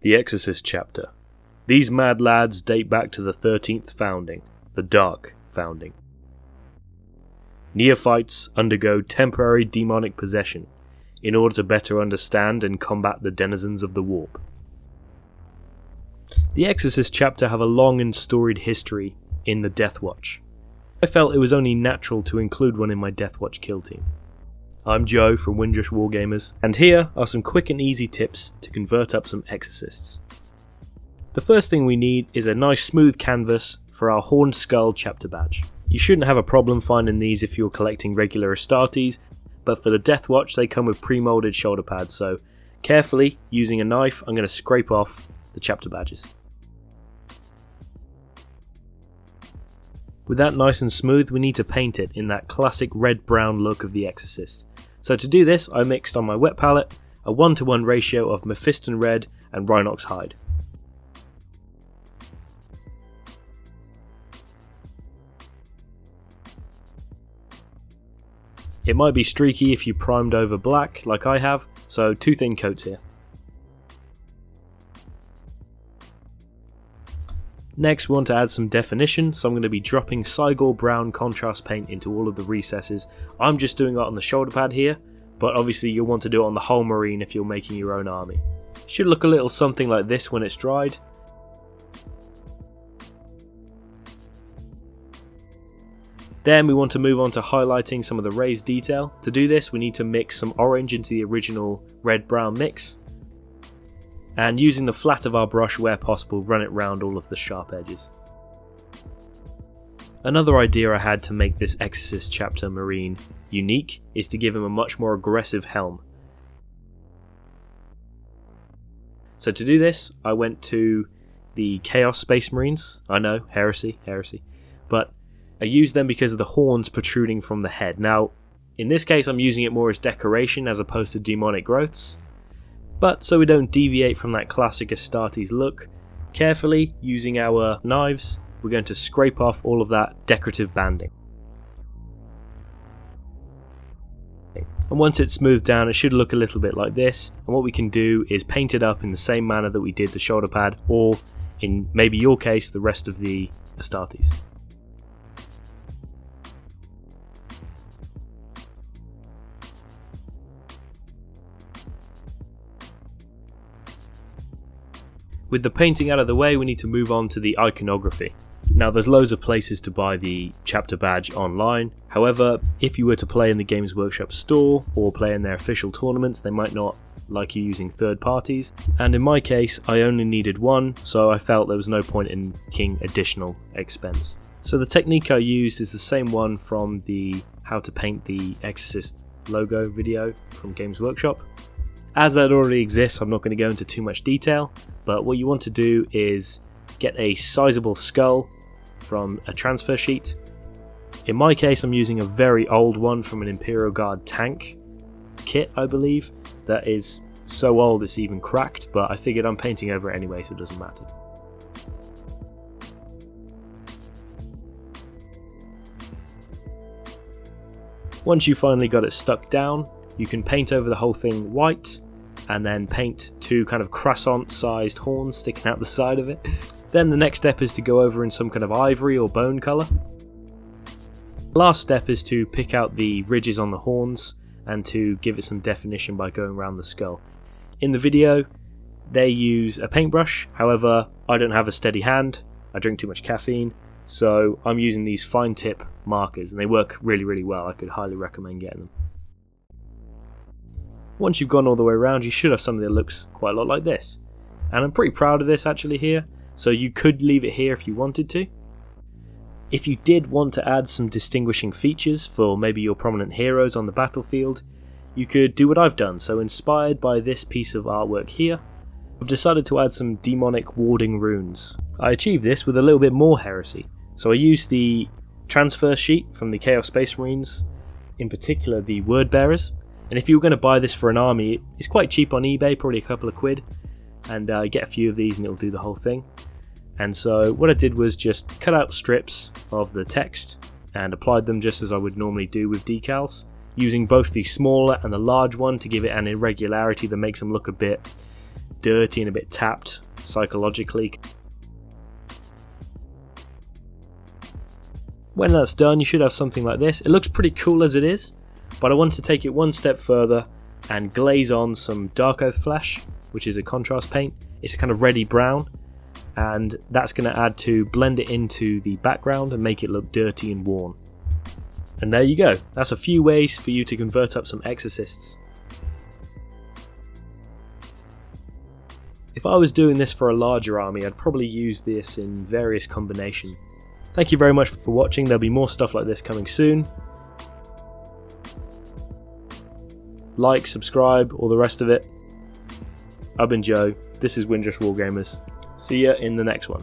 The Exorcist chapter. These mad lads date back to the 13th founding, the Dark Founding. Neophytes undergo temporary demonic possession in order to better understand and combat the denizens of the warp. The Exorcist chapter have a long and storied history in the DeathWatch. I felt it was only natural to include one in my DeathWatch kill team. I'm Joe from Windrush Wargamers, and here are some quick and easy tips to convert up some Exorcists. The first thing we need is a nice smooth canvas for our Horned Skull chapter badge. You shouldn't have a problem finding these if you're collecting regular Astartes, but for the DeathWatch they come with pre-molded shoulder pads, so carefully, using a knife, I'm going to scrape off the chapter badges. With that nice and smooth, we need to paint it in that classic red-brown look of the Exorcist. So to do this, I mixed on my wet palette a 1:1 ratio of Mephiston Red and Rhinox Hide. It might be streaky if you primed over black like I have, so 2 thin coats here. Next we want to add some definition, so I'm going to be dropping Cygor Brown contrast paint into all of the recesses. I'm just doing that on the shoulder pad here, but obviously you'll want to do it on the whole marine if you're making your own army. Should look a little something like this when it's dried. Then we want to move on to highlighting some of the raised detail. To do this we need to mix some orange into the original red-brown mix. And using the flat of our brush where possible, run it round all of the sharp edges. Another idea I had to make this Exorcist chapter marine unique is to give him a much more aggressive helm. So to do this, I went to the Chaos Space Marines. I know, heresy, but I used them because of the horns protruding from the head. Now, in this case I'm using it more as decoration as opposed to demonic growths. But so we don't deviate from that classic Astartes look, carefully, using our knives, we're going to scrape off all of that decorative banding. And once it's smoothed down, it should look a little bit like this, and what we can do is paint it up in the same manner that we did the shoulder pad, or in maybe your case, the rest of the Astartes. With the painting out of the way, we need to move on to the iconography. Now there's loads of places to buy the chapter badge online, however if you were to play in the Games Workshop store or play in their official tournaments they might not like you using third parties, and in my case I only needed one, so I felt there was no point in making additional expense. So the technique I used is the same one from the How to Paint the Exorcist logo video from Games Workshop. As that already exists, I'm not going to go into too much detail, but what you want to do is get a sizable skull from a transfer sheet. In my case, I'm using a very old one from an Imperial Guard tank kit, I believe, that is so old it's even cracked, but I figured I'm painting over it anyway, so it doesn't matter. Once you finally got it stuck down, you can paint over the whole thing white, and then paint 2 kind of croissant sized horns sticking out the side of it. Then the next step is to go over in some kind of ivory or bone colour. Last step is to pick out the ridges on the horns and to give it some definition by going around the skull. In the video they use a paintbrush, however I don't have a steady hand, I drink too much caffeine, so I'm using these fine tip markers and they work really well. I could highly recommend getting them. Once you've gone all the way around, you should have something that looks quite a lot like this. And I'm pretty proud of this actually here, so you could leave it here if you wanted to. If you did want to add some distinguishing features for maybe your prominent heroes on the battlefield, you could do what I've done. So inspired by this piece of artwork here, I've decided to add some demonic warding runes. I achieved this with a little bit more heresy. So I used the transfer sheet from the Chaos Space Marines, in particular the Word Bearers. And if you were going to buy this for an army, it's quite cheap on eBay, probably a couple of quid, and get a few of these and it'll do the whole thing. And so what I did was just cut out strips of the text and applied them just as I would normally do with decals, using both the smaller and the large one to give it an irregularity that makes them look a bit dirty and a bit tapped psychologically. When that's done, you should have something like this. It looks pretty cool as it is, but I want to take it one step further and glaze on some Dark Oath Flash, which is a contrast paint. It's a kind of reddy brown, and that's going to add to blend it into the background and make it look dirty and worn. And there you go. That's a few ways for you to convert up some Exorcists. If I was doing this for a larger army, I'd probably use this in various combinations. Thank you very much for watching. There'll be more stuff like this coming soon. Like, subscribe, all the rest of it. I've been Joe. This is Windrush Wargamers. See ya in the next one.